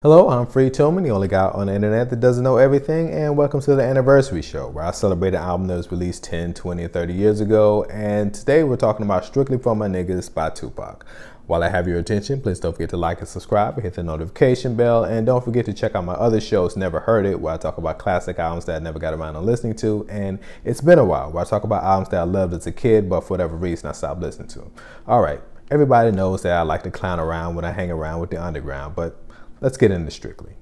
Hello, I'm Free Tillman, the only guy on the internet that doesn't know everything, and welcome to the anniversary show where I celebrate an album that was released 10, 20, or 30 years ago. And today we're talking about Strictly For My Niggas by Tupac. While I have your attention, please don't forget to like and subscribe and hit the notification bell, and don't forget to check out my other shows, Never Heard It, where I talk about classic albums that I never got around to listening to, and It's Been a While, where I talk about albums that I loved as a kid but for whatever reason I stopped listening to them. Alright, everybody knows that I like to clown around when I hang around with the underground, but let's get into Strictly.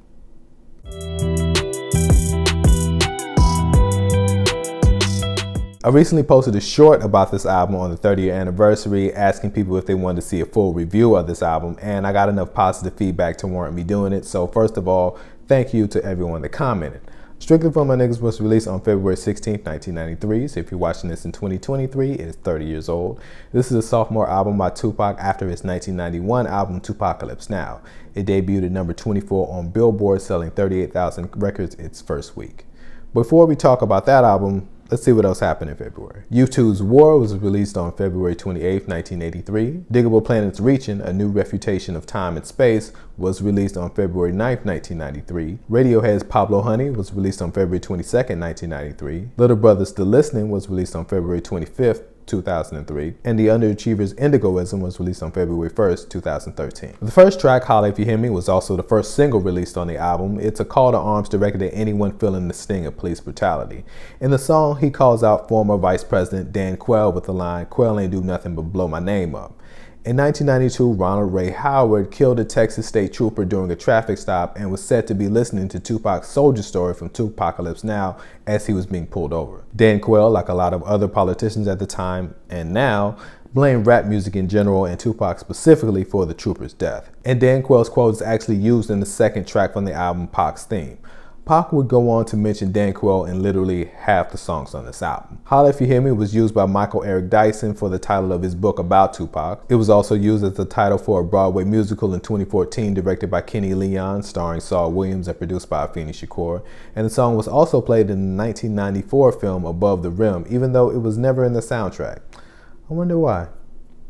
I recently posted a short about this album on the 30th anniversary, asking people if they wanted to see a full review of this album, and I got enough positive feedback to warrant me doing it. So first of all, thank you to everyone that commented. Strictly For My Niggas was released on February 16, 1993, so if you're watching this in 2023, it is 30 years old. This is a sophomore album by Tupac after his 1991 album, Tupacalypse Now. It debuted at number 24 on Billboard, selling 38,000 records its first week. Before we talk about that album, let's see what else happened in February. U2's War was released on February 28, 1983. Diggable Planet's Reaching, A New Refutation of Time and Space, was released on February 9, 1993. Radiohead's Pablo Honey was released on February 22, 1993. Little Brother's Still Listening was released on February 25th, 2003, and The Underachiever's Indigoism was released on February 1st, 2013. The first track, Holla If You Hear Me, was also the first single released on the album. It's a call to arms directed at anyone feeling the sting of police brutality. In the song, he calls out former Vice President Dan Quayle with the line, "Quayle ain't do nothing but blow my name up." In 1992, Ronald Ray Howard killed a Texas state trooper during a traffic stop and was said to be listening to Tupac's Soldier Story from Tupacalypse Now as he was being pulled over. Dan Quayle, like a lot of other politicians at the time and now, blamed rap music in general and Tupac specifically for the trooper's death. And Dan Quayle's quote is actually used in the second track from the album, Pac's theme. Pac would go on to mention Dan Quayle in literally half the songs on this album. Holla If You Hear Me was used by Michael Eric Dyson for the title of his book about Tupac. It was also used as the title for a Broadway musical in 2014 directed by Kenny Leon, starring Saul Williams and produced by Afeni Shakur. And the song was also played in the 1994 film Above the Rim, even though it was never in the soundtrack. I wonder why.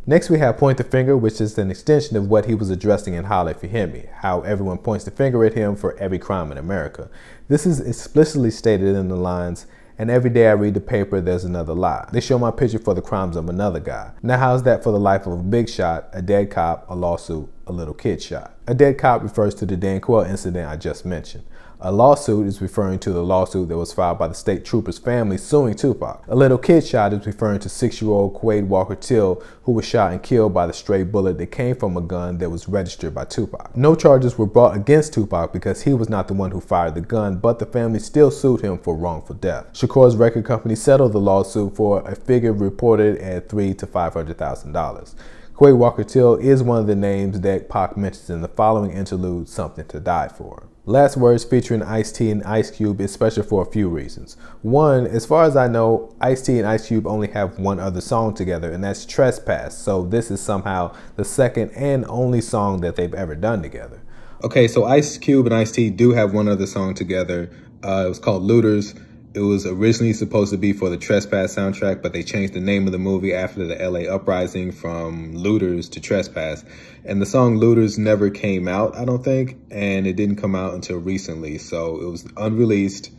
Next we have Point the Finger, which is an extension of what he was addressing in Holla If You Hear Me, how everyone points the finger at him for every crime in America. This is explicitly stated in the lines, "And every day I read the paper, there's another lie. They show my picture for the crimes of another guy. Now how's that for the life of a big shot, a dead cop, a lawsuit, a little kid shot?" A dead cop refers to the Dan Quayle incident I just mentioned. A lawsuit is referring to the lawsuit that was filed by the state trooper's family suing Tupac. A little kid shot is referring to 6-year-old Quade Walker Till, who was shot and killed by the stray bullet that came from a gun that was registered by Tupac. No charges were brought against Tupac because he was not the one who fired the gun, but the family still sued him for wrongful death. Shakur's record company settled the lawsuit for a figure reported at $300,000 to $500,000. Quade Walker Till is one of the names that Pac mentions in the following interlude, Something to Die For. Last Words featuring Ice-T and Ice Cube is special for a few reasons. One, as far as I know, Ice-T and Ice Cube only have one other song together, and that's Trespass, so this is somehow the second and only song that they've ever done together. Okay, so Ice Cube and Ice-T do have one other song together. It was called Looters. It was originally supposed to be for the Trespass soundtrack, but they changed the name of the movie after the LA uprising from Looters to Trespass. And the song Looters never came out, I don't think, and it didn't come out until recently, so it was unreleased.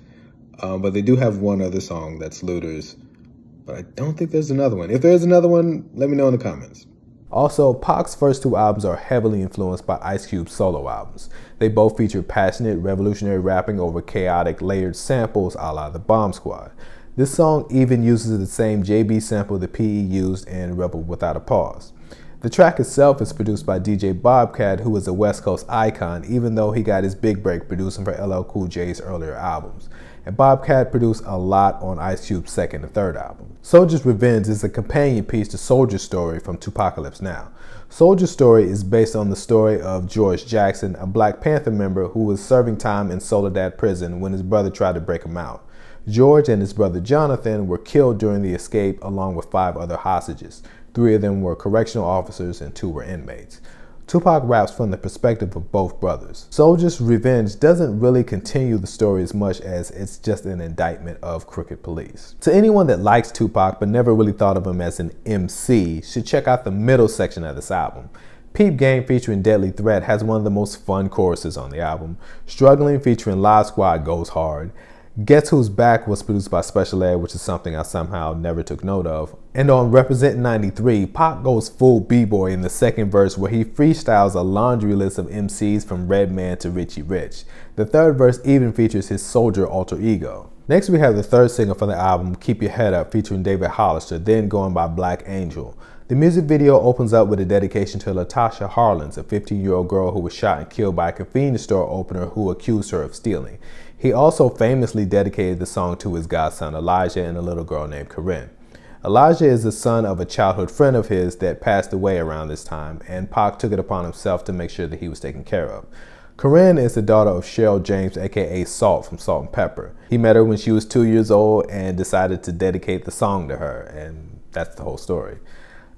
But they do have one other song that's Looters, but I don't think there's another one. If there's another one, let me know in the comments. Also, Pac's first two albums are heavily influenced by Ice Cube's solo albums. They both feature passionate, revolutionary rapping over chaotic, layered samples a la the Bomb Squad. This song even uses the same JB sample that P.E. used in Rebel Without a Pause. The track itself is produced by DJ Bobcat, who is a West Coast icon, even though he got his big break producing for LL Cool J's earlier albums. And Bobcat produced a lot on Ice Cube's second and third album. Soldier's Revenge is a companion piece to Soldier Story from Tupacalypse Now. Soldier Story is based on the story of George Jackson, a Black Panther member who was serving time in Soledad prison when his brother tried to break him out. George and his brother Jonathan were killed during the escape along with 5 other hostages. 3 of them were correctional officers and 2 were inmates. Tupac raps from the perspective of both brothers. Soldier's Revenge doesn't really continue the story as much as it's just an indictment of crooked police. To anyone that likes Tupac but never really thought of him as an MC, should check out the middle section of this album. Peep Game featuring Deadly Threat has one of the most fun choruses on the album. Struggling featuring Live Squad goes hard. Guess Who's Back was produced by Special Ed, which is something I somehow never took note of. And on Represent 93, Pac goes full b-boy in the second verse where he freestyles a laundry list of MCs from Redman to Richie Rich. The third verse even features his soldier alter ego. Next we have the third single from the album, Keep Your Head Up, featuring David Hollister, then going by Black Angel. The music video opens up with a dedication to Latasha Harlins, a 15-year-old girl who was shot and killed by a convenience store opener who accused her of stealing. He also famously dedicated the song to his godson Elijah and a little girl named Corinne. Elijah is the son of a childhood friend of his that passed away around this time, and Pac took it upon himself to make sure that he was taken care of. Corinne is the daughter of Cheryl James, aka Salt from Salt and Pepper. He met her when she was 2 years old and decided to dedicate the song to her, and that's the whole story.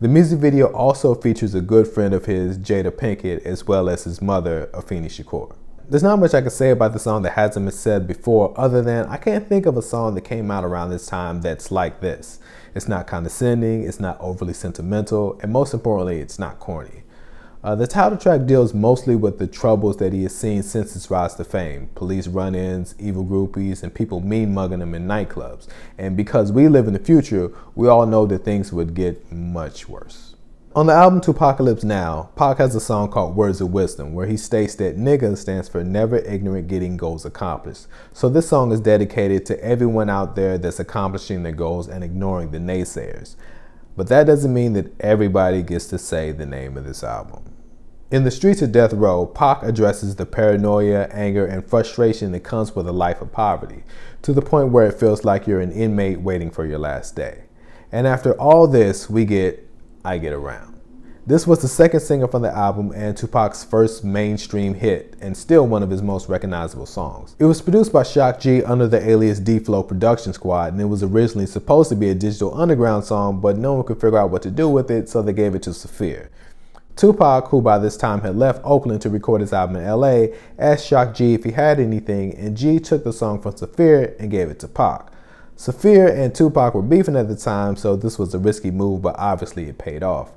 The music video also features a good friend of his, Jada Pinkett, as well as his mother, Afeni Shakur. There's not much I can say about the song that hasn't been said before, other than I can't think of a song that came out around this time that's like this. It's not condescending, it's not overly sentimental, and most importantly, it's not corny. The title track deals mostly with the troubles that he has seen since his rise to fame. Police run-ins, evil groupies, and people mean-mugging him in nightclubs. And because we live in the future, we all know that things would get much worse. On the album Tupacalypse Now, Pac has a song called Words of Wisdom, where he states that NIGGA stands for Never Ignorant Getting Goals Accomplished. So this song is dedicated to everyone out there that's accomplishing their goals and ignoring the naysayers. But that doesn't mean that everybody gets to say the name of this album. In the Streets of Death Row, Pac addresses the paranoia, anger, and frustration that comes with a life of poverty, to the point where it feels like you're an inmate waiting for your last day. And after all this, we get I Get Around. This was the second single from the album and Tupac's first mainstream hit, and still one of his most recognizable songs. It was produced by Shock G under the alias D-Flow production squad, and it was originally supposed to be a Digital Underground song, but no one could figure out what to do with it, so they gave it to Saphir. Tupac, who by this time had left Oakland to record his album in LA, asked Shock G if he had anything, and G took the song from Saphir and gave it to Pac. Saphir and Tupac were beefing at the time, so this was a risky move, but obviously it paid off.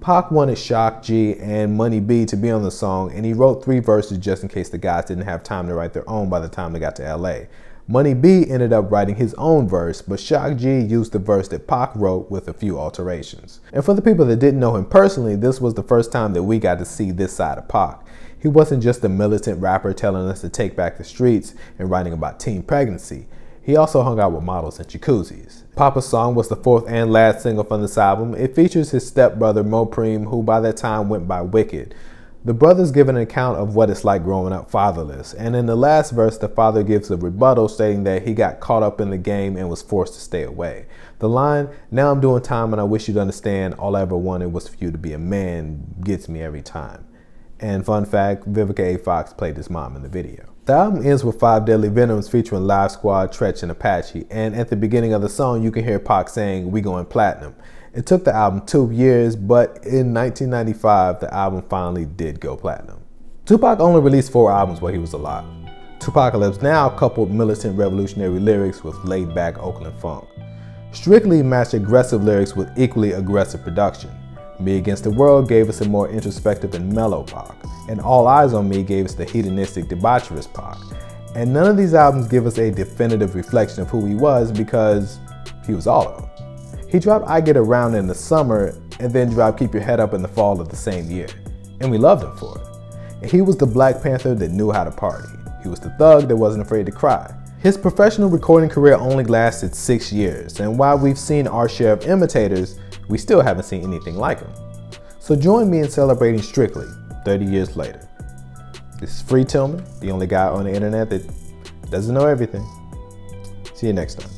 Pac wanted Shock G and Money B to be on the song, and he wrote 3 verses just in case the guys didn't have time to write their own by the time they got to LA. Money B ended up writing his own verse, but Shock G used the verse that Pac wrote with a few alterations. And for the people that didn't know him personally, this was the first time that we got to see this side of Pac. He wasn't just a militant rapper telling us to take back the streets and writing about teen pregnancy. He also hung out with models and jacuzzis. Papa's Song was the 4th and last single from this album. It features his stepbrother Mopreme, who by that time went by Wicked. The brothers give an account of what it's like growing up fatherless, and in the last verse the father gives a rebuttal stating that he got caught up in the game and was forced to stay away. The line, "Now I'm doing time and I wish you'd understand, all I ever wanted was for you to be a man," gets me every time. And fun fact, Vivica A. Fox played his mom in the video. The album ends with 5 Deadly Venoms featuring Live Squad, Tretch, and Apache, and at the beginning of the song you can hear Pac saying, "We going platinum." It took the album 2 years, but in 1995 the album finally did go platinum. Tupac only released 4 albums while he was alive. Tupacalypse Now coupled militant revolutionary lyrics with laid-back Oakland funk. Strictly matched aggressive lyrics with equally aggressive production. Me Against the World gave us a more introspective and mellow Pac, and All Eyes on Me gave us the hedonistic, debaucherous Pac. And none of these albums give us a definitive reflection of who he was, because he was all of them. He dropped I Get Around in the summer, and then dropped Keep Your Head Up in the fall of the same year, and we loved him for it. And he was the Black Panther that knew how to party. He was the thug that wasn't afraid to cry. His professional recording career only lasted 6 years, and while we've seen our share of imitators, we still haven't seen anything like him. So join me in celebrating Strictly 30 years later. This is Free Tillman, the only guy on the internet that doesn't know everything. See you next time.